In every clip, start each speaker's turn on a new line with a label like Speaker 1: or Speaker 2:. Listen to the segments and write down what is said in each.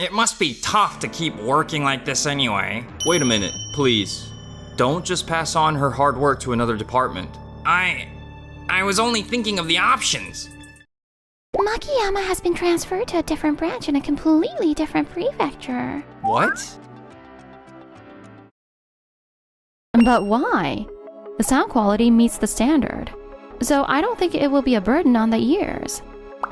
Speaker 1: It must be tough to keep working like this anyway.
Speaker 2: Wait a minute, please. Don't just pass on her hard work to another department.
Speaker 1: I was only thinking of the options.
Speaker 3: Makiyama has been transferred to a different branch in a completely different prefecture.
Speaker 2: What?
Speaker 4: But why? The sound quality meets the standard, so I don't think it will be a burden on the ears.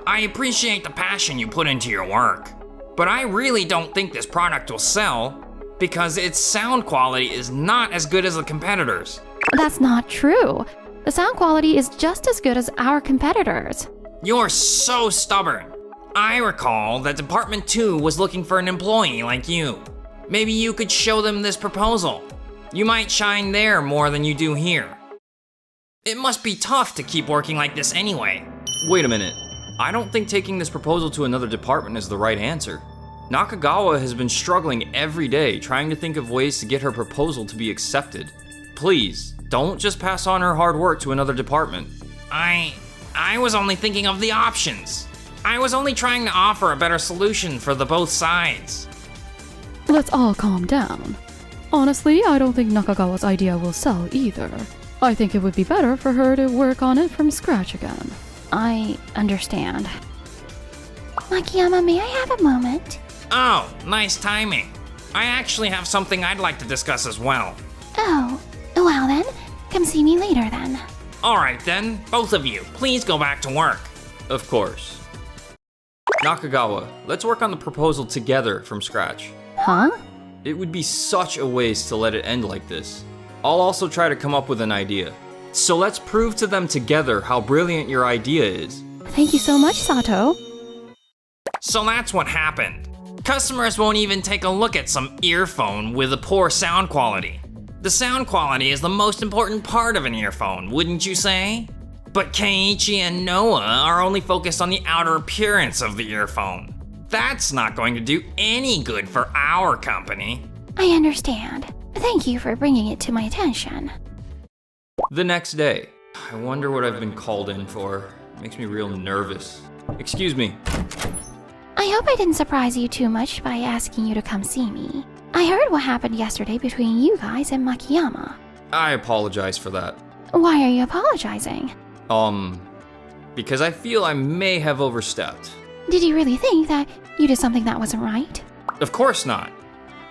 Speaker 1: I appreciate the passion you put into your work, but I really don't think this product will sell because its sound quality is not as good as the competitors.
Speaker 4: That's not true. The sound quality is just as good as our competitors.
Speaker 1: You're so stubborn. I recall that Department 2 was looking for an employee like you. Maybe you could show them this proposal. You might shine there more than you do here. It must be tough to keep working like this anyway.
Speaker 2: Wait a minute. I don't think taking this proposal to another department is the right answer. Nakagawa has been struggling every day trying to think of ways to get her proposal to be accepted. Please, don't just pass on her hard work to another department.
Speaker 1: I was only thinking of the options. I was only trying to offer a better solution for the both sides.
Speaker 4: Let's all calm down. Honestly, I don't think Nakagawa's idea will sell either. I think it would be better for her to work on it from scratch again. I understand.
Speaker 3: Makiyama, may I have a moment?
Speaker 1: Oh, nice timing. I actually have something I'd like to discuss as well.
Speaker 3: Oh, well then, come see me later then.
Speaker 1: Alright then, both of you, please go back to work.
Speaker 2: Of course. Nakagawa, let's work on the proposal together from scratch.
Speaker 4: Huh?
Speaker 2: It would be such a waste to let it end like this. I'll also try to come up with an idea. So let's prove to them together how brilliant your idea is.
Speaker 4: Thank you so much, Sato.
Speaker 1: So that's what happened. Customers won't even take a look at some earphone with a poor sound quality. The sound quality is the most important part of an earphone, wouldn't you say? But Keiichi and Noah are only focused on the outer appearance of the earphone. That's not going to do any good for our company.
Speaker 3: I understand. Thank you for bringing it to my attention.
Speaker 2: The next day. I wonder what I've been called in for. Makes me real nervous. Excuse me.
Speaker 3: I hope I didn't surprise you too much by asking you to come see me. I heard what happened yesterday between you guys and Makiyama.
Speaker 2: I apologize for that.
Speaker 3: Why are you apologizing?
Speaker 2: Because I feel I may have overstepped.
Speaker 3: Did you really think that you did something that wasn't right?
Speaker 2: Of course not.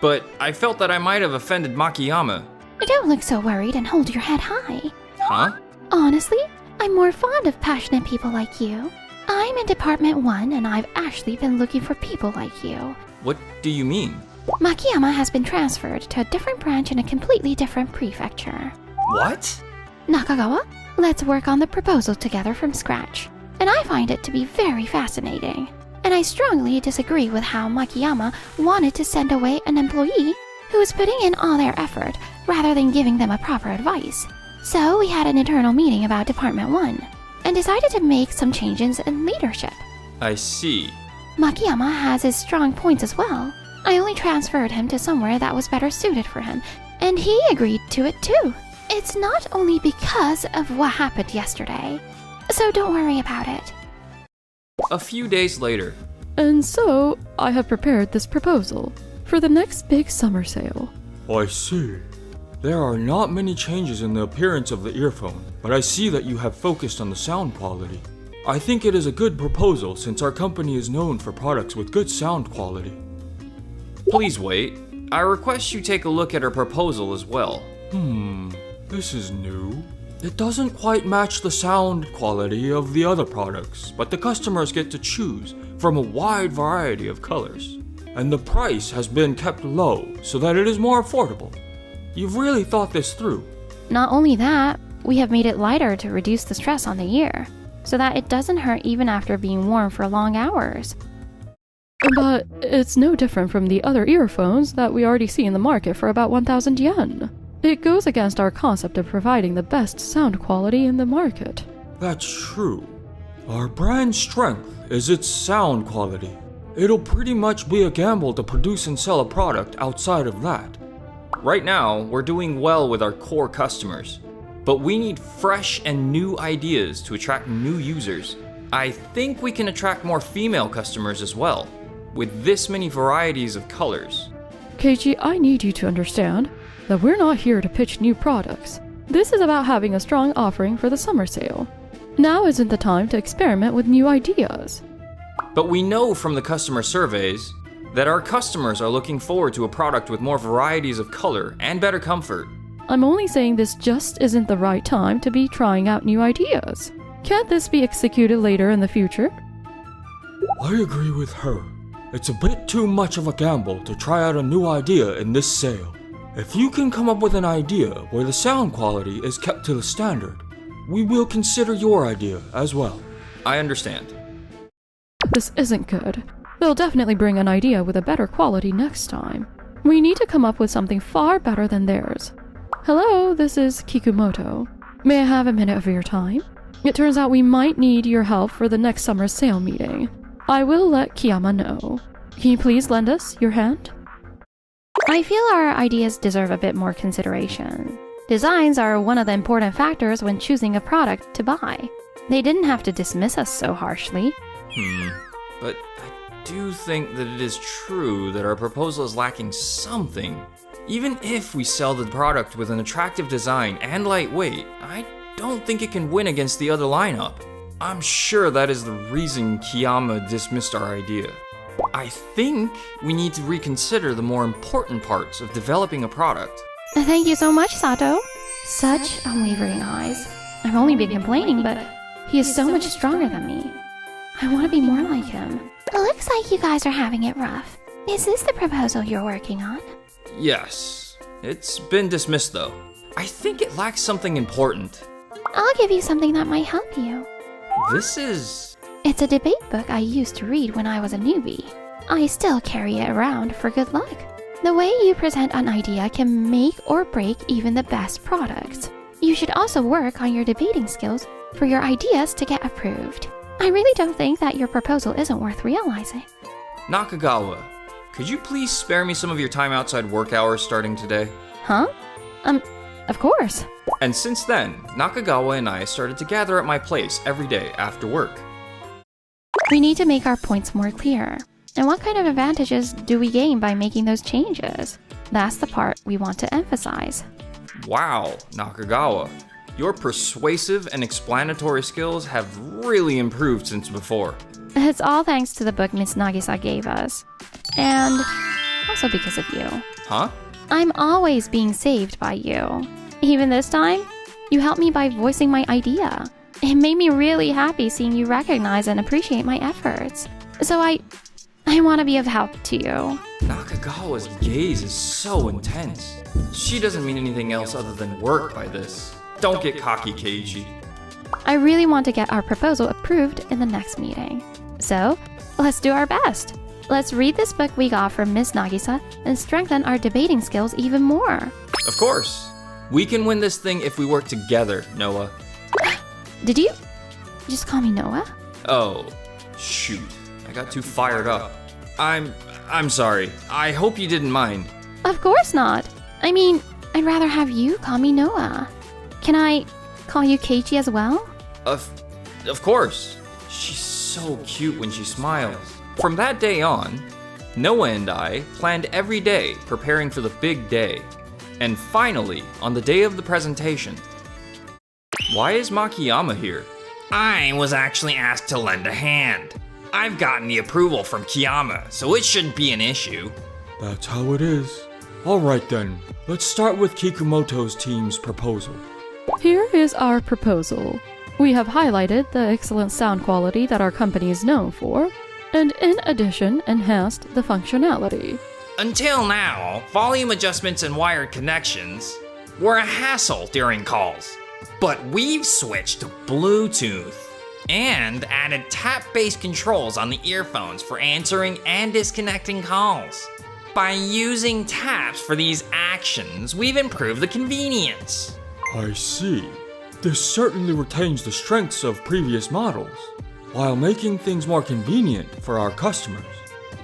Speaker 2: But I felt that I might have offended Makiyama.
Speaker 3: Don't look so worried and hold your head high.
Speaker 2: Huh?
Speaker 3: Honestly, I'm more fond of passionate people like you. I'm in Department 1 and I've actually been looking for people like you.
Speaker 2: What do you mean?
Speaker 3: Makiyama has been transferred to a different branch in a completely different prefecture.
Speaker 2: What?
Speaker 3: Nakagawa, let's work on the proposal together from scratch. And I find it to be very fascinating. And I strongly disagree with how Makiyama wanted to send away an employee who was putting in all their effort rather than giving them a proper advice. So we had an internal meeting about Department 1 and decided to make some changes in leadership.
Speaker 2: I see.
Speaker 3: Makiyama has his strong points as well. I only transferred him to somewhere that was better suited for him, and he agreed to it too. It's not only because of what happened yesterday, so don't worry about it.
Speaker 2: A few days later.
Speaker 4: And so, I have prepared this proposal for the next big summer sale.
Speaker 5: I see. There are not many changes in the appearance of the earphone, but I see that you have focused on the sound quality. I think it is a good proposal since our company is known for products with good sound quality.
Speaker 2: Please wait. I request you take a look at her proposal as well.
Speaker 5: This is new. It doesn't quite match the sound quality of the other products, but the customers get to choose from a wide variety of colors. And the price has been kept low so that it is more affordable. You've really thought this through.
Speaker 4: Not only that, we have made it lighter to reduce the stress on the ear, so that it doesn't hurt even after being worn for long hours. But it's no different from the other earphones that we already see in the market for about 1,000 yen. It goes against our concept of providing the best sound quality in the market.
Speaker 5: That's true. Our brand strength is its sound quality. It'll pretty much be a gamble to produce and sell a product outside of that.
Speaker 2: Right now, we're doing well with our core customers, but we need fresh and new ideas to attract new users. I think we can attract more female customers as well. with this many varieties of colors.
Speaker 4: Keiichi, I need you to understand that we're not here to pitch new products. This is about having a strong offering for the summer sale. Now isn't the time to experiment with new ideas.
Speaker 2: But we know from the customer surveys that our customers are looking forward to a product with more varieties of color and better comfort.
Speaker 4: I'm only saying this just isn't the right time to be trying out new ideas. Can't this be executed later in the future?
Speaker 5: I agree with her. It's a bit too much of a gamble to try out a new idea in this sale. If you can come up with an idea where the sound quality is kept to the standard, we will consider your idea as well.
Speaker 2: I understand.
Speaker 4: This isn't good. They'll definitely bring an idea with a better quality next time. We need to come up with something far better than theirs. Hello, this is Kikumoto. May I have a minute of your time? It turns out we might need your help for the next summer sale meeting. I will let Kiyama know. Can you please lend us your hand?
Speaker 3: I feel our ideas deserve a bit more consideration. Designs are one of the important factors when choosing a product to buy. They didn't have to dismiss us so harshly.
Speaker 2: But I do think that it is true that our proposal is lacking something. Even if we sell the product with an attractive design and lightweight, I don't think it can win against the other lineup. I'm sure that is the reason Kiyama dismissed our idea. I think we need to reconsider the more important parts of developing a product.
Speaker 3: Thank you so much, Sato. Such unwavering eyes. I've only been complaining, but he is so much stronger than me. I want to be more like him. Looks like you guys are having it rough. Is this the proposal you're working on?
Speaker 2: Yes, it's been dismissed though. I think it lacks something important.
Speaker 3: I'll give you something that might help you.
Speaker 2: This is...
Speaker 3: It's a debate book I used to read when I was a newbie. I still carry it around for good luck. The way you present an idea can make or break even the best products. You should also work on your debating skills for your ideas to get approved. I really don't think that your proposal isn't worth realizing.
Speaker 2: Nakagawa, could you please spare me some of your time outside work hours starting today?
Speaker 3: Huh? Of course.
Speaker 2: And since then, Nakagawa and I started to gather at my place every day after work.
Speaker 3: We need to make our points more clear. And what kind of advantages do we gain by making those changes? That's the part we want to emphasize.
Speaker 2: Wow, Nakagawa. Your persuasive and explanatory skills have really improved since before.
Speaker 3: It's all thanks to the book Miss Nagisa gave us. And also because of you.
Speaker 2: Huh?
Speaker 3: I'm always being saved by you. Even this time, you helped me by voicing my idea. It made me really happy seeing you recognize and appreciate my efforts. So I want to be of help to you.
Speaker 2: Nakagawa's gaze is so intense. She doesn't mean anything else other than work by this. Don't get cocky, Keiichi.
Speaker 3: I really want to get our proposal approved in the next meeting. So, let's do our best. Let's read this book we got from Miss Nagisa and strengthen our debating skills even more.
Speaker 2: Of course. We can win this thing if we work together, Noah.
Speaker 3: Did you just call me Noah?
Speaker 2: Oh, shoot. I got too fired up. I'm sorry. I hope you didn't mind.
Speaker 3: Of course not. I mean, I'd rather have you call me Noah. Can I call you Keiichi as well?
Speaker 2: Of course. She's so cute when she smiles. From that day on, Noah and I planned every day preparing for the big day. And finally, on the day of the presentation. Why is Makiyama here?
Speaker 1: I was actually asked to lend a hand. I've gotten the approval from Kiyama, so it shouldn't be an issue.
Speaker 5: That's how it is. Alright then, let's start with Kikumoto's team's proposal.
Speaker 4: Here is our proposal. We have highlighted the excellent sound quality that our company is known for, and in addition enhanced the functionality.
Speaker 1: Until now, volume adjustments and wired connections were a hassle during calls. But we've switched to Bluetooth and added tap-based controls on the earphones for answering and disconnecting calls. By using taps for these actions, we've improved the convenience.
Speaker 5: I see. This certainly retains the strengths of previous models, while making things more convenient for our customers.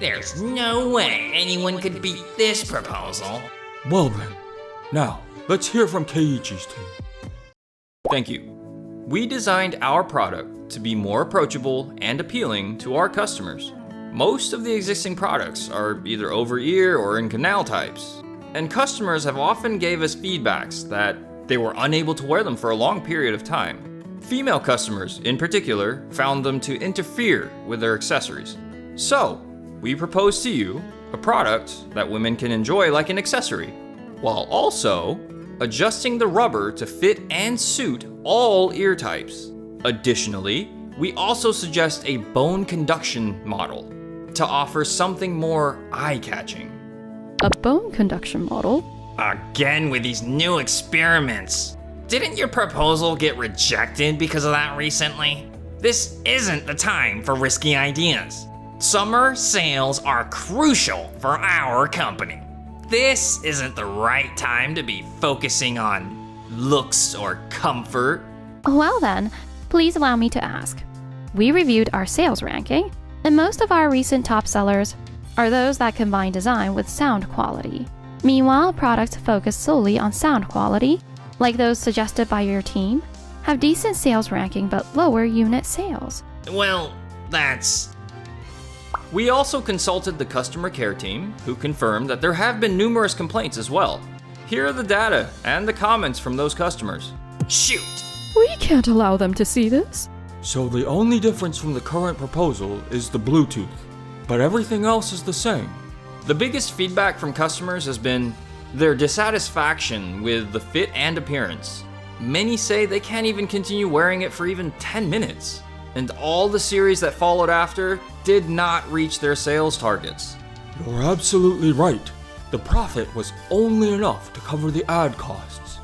Speaker 1: There's no way anyone could beat this proposal.
Speaker 5: Well then, now, let's hear from Keiichi's team.
Speaker 2: Thank you. We designed our product to be more approachable and appealing to our customers. Most of the existing products are either over-ear or in canal types, and customers have often gave us feedbacks that they were unable to wear them for a long period of time. Female customers, in particular, found them to interfere with their accessories. So, we propose to you a product that women can enjoy like an accessory, while also adjusting the rubber to fit and suit all ear types. Additionally, we also suggest a bone conduction model to offer something more eye-catching.
Speaker 4: A bone conduction model?
Speaker 1: Again with these new experiments. Didn't your proposal get rejected because of that recently? This isn't the time for risky ideas. Summer sales are crucial for our company. This isn't the right time to be focusing on looks or comfort.
Speaker 4: Well then, please allow me to ask. We reviewed our sales ranking, and most of our recent top sellers are those that combine design with sound quality. Meanwhile, products focused solely on sound quality, like those suggested by your team, have decent sales ranking but lower unit sales.
Speaker 1: Well, that's...
Speaker 2: We also consulted the customer care team, who confirmed that there have been numerous complaints as well. Here are the data and the comments from those customers.
Speaker 1: Shoot!
Speaker 4: We can't allow them to see this.
Speaker 5: So the only difference from the current proposal is the Bluetooth, but everything else is the same.
Speaker 2: The biggest feedback from customers has been their dissatisfaction with the fit and appearance. Many say they can't even continue wearing it for even 10 minutes. And all the series that followed after did not reach their sales targets.
Speaker 5: You're absolutely right. The profit was only enough to cover the ad costs.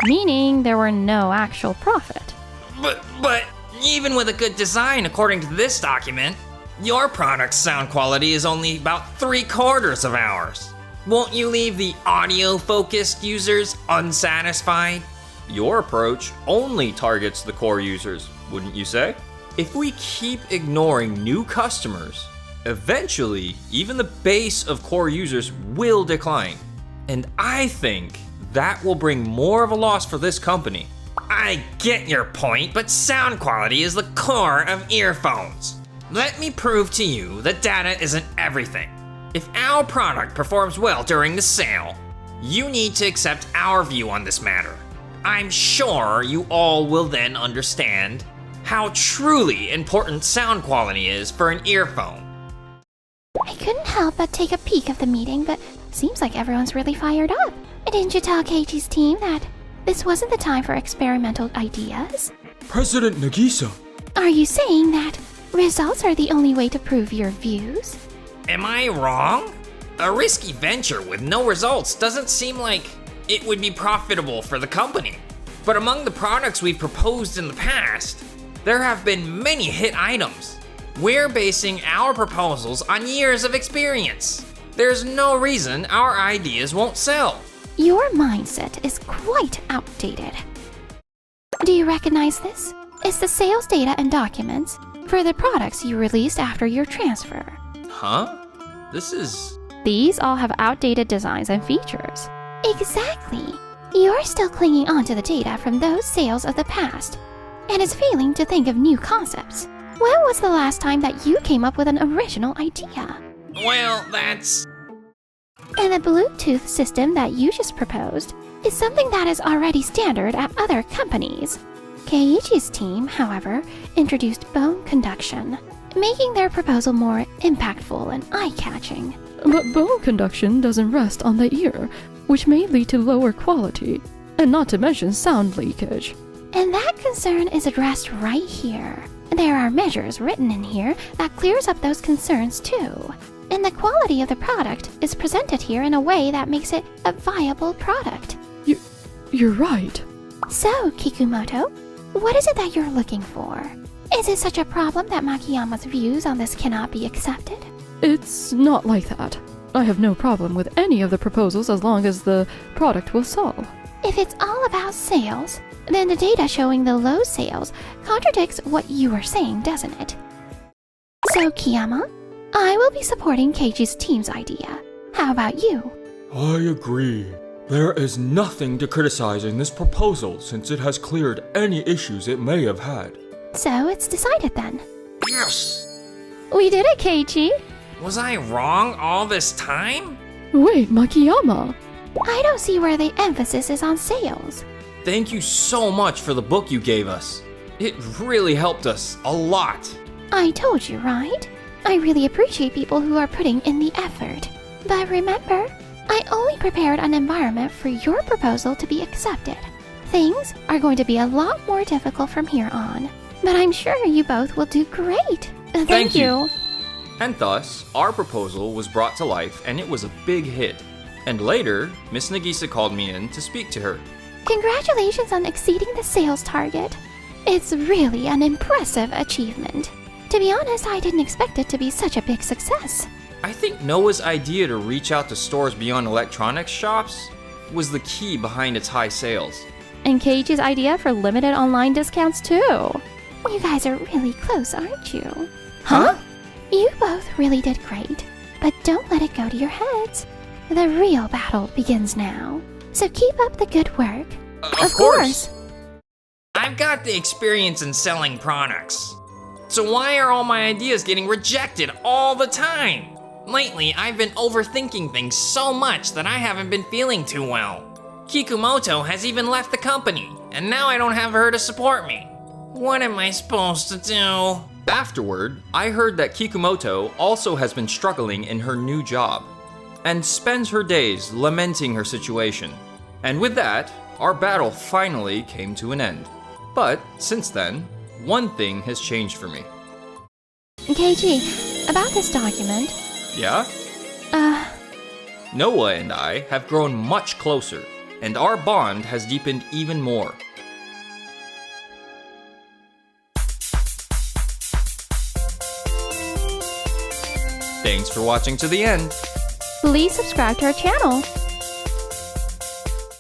Speaker 4: Meaning there were no actual profit.
Speaker 1: But even with a good design, according to this document, your product's sound quality is only about 3/4 of ours. Won't you leave the audio-focused users unsatisfied?
Speaker 2: Your approach only targets the core users, wouldn't you say? If we keep ignoring new customers, eventually even the base of core users will decline. And I think that will bring more of a loss for this company.
Speaker 1: I get your point, but sound quality is the core of earphones. Let me prove to you that data isn't everything. If our product performs well during the sale, you need to accept our view on this matter. I'm sure you all will then understand how truly important sound quality is for an earphone.
Speaker 3: I couldn't help but take a peek of the meeting, but seems like everyone's really fired up. Didn't you tell Keiichi's team that this wasn't the time for experimental ideas?
Speaker 5: President Nagisa!
Speaker 3: Are you saying that results are the only way to prove your views?
Speaker 1: Am I wrong? A risky venture with no results doesn't seem like it would be profitable for the company. But among the products we've proposed in the past, there have been many hit items. We're basing our proposals on years of experience. There's no reason our ideas won't sell.
Speaker 3: Your mindset is quite outdated. Do you recognize this? It's the sales data and documents for the products you released after your transfer.
Speaker 2: Huh?
Speaker 4: These all have outdated designs and features.
Speaker 3: Exactly. You're still clinging on to the data from those sales of the past, and is failing to think of new concepts. When was the last time that you came up with an original idea?
Speaker 1: Well, that's...
Speaker 3: And the Bluetooth system that you just proposed is something that is already standard at other companies. Keiichi's team, however, introduced bone conduction, making their proposal more impactful and eye-catching.
Speaker 4: But bone conduction doesn't rest on the ear, which may lead to lower quality, and not to mention sound leakage.
Speaker 3: And that concern is addressed right here. There are measures written in here that clears up those concerns too. And the quality of the product is presented here in a way that makes it a viable product.
Speaker 4: You're right.
Speaker 3: So, Kikumoto, what is it that you're looking for? Is it such a problem that Makiyama's views on this cannot be accepted?
Speaker 4: It's not like that. I have no problem with any of the proposals as long as the product will sell.
Speaker 3: If it's all about sales, then the data showing the low sales contradicts what you are saying, doesn't it? So, Kiyama, I will be supporting Keiichi's team's idea. How about you?
Speaker 5: I agree. There is nothing to criticize in this proposal since it has cleared any issues it may have had.
Speaker 3: So it's decided then.
Speaker 1: Yes!
Speaker 4: We did it, Keiichi!
Speaker 1: Was I wrong all this time?
Speaker 4: Wait, Makiyama.
Speaker 3: I don't see where the emphasis is on sales.
Speaker 2: Thank you so much for the book you gave us. It really helped us a lot.
Speaker 3: I told you, right? I really appreciate people who are putting in the effort. But remember, I only prepared an environment for your proposal to be accepted. Things are going to be a lot more difficult from here on. But I'm sure you both will do great. Thank you.
Speaker 2: And thus, our proposal was brought to life and it was a big hit. And later, Miss Nagisa called me in to speak to her.
Speaker 3: Congratulations on exceeding the sales target. It's really an impressive achievement. To be honest, I didn't expect it to be such a big success.
Speaker 2: I think Noah's idea to reach out to stores beyond electronics shops was the key behind its high sales.
Speaker 4: And Keiichi's idea for limited online discounts too.
Speaker 3: You guys are really close, aren't you?
Speaker 2: Huh?
Speaker 3: You both really did great, but don't let it go to your heads. The real battle begins now, so keep up the good work.
Speaker 2: Of course.
Speaker 1: I've got the experience in selling products. So why are all my ideas getting rejected all the time? Lately, I've been overthinking things so much that I haven't been feeling too well. Kikumoto has even left the company, and now I don't have her to support me. What am I supposed to do?
Speaker 2: Afterward, I heard that Kikumoto also has been struggling in her new job and spends her days lamenting her situation. And with that, our battle finally came to an end. But since then, one thing has changed for me.
Speaker 3: Keiichi, about this document.
Speaker 2: Yeah? Noah and I have grown much closer, and our bond has deepened even more. Thanks for watching to the end.
Speaker 4: Please subscribe to our channel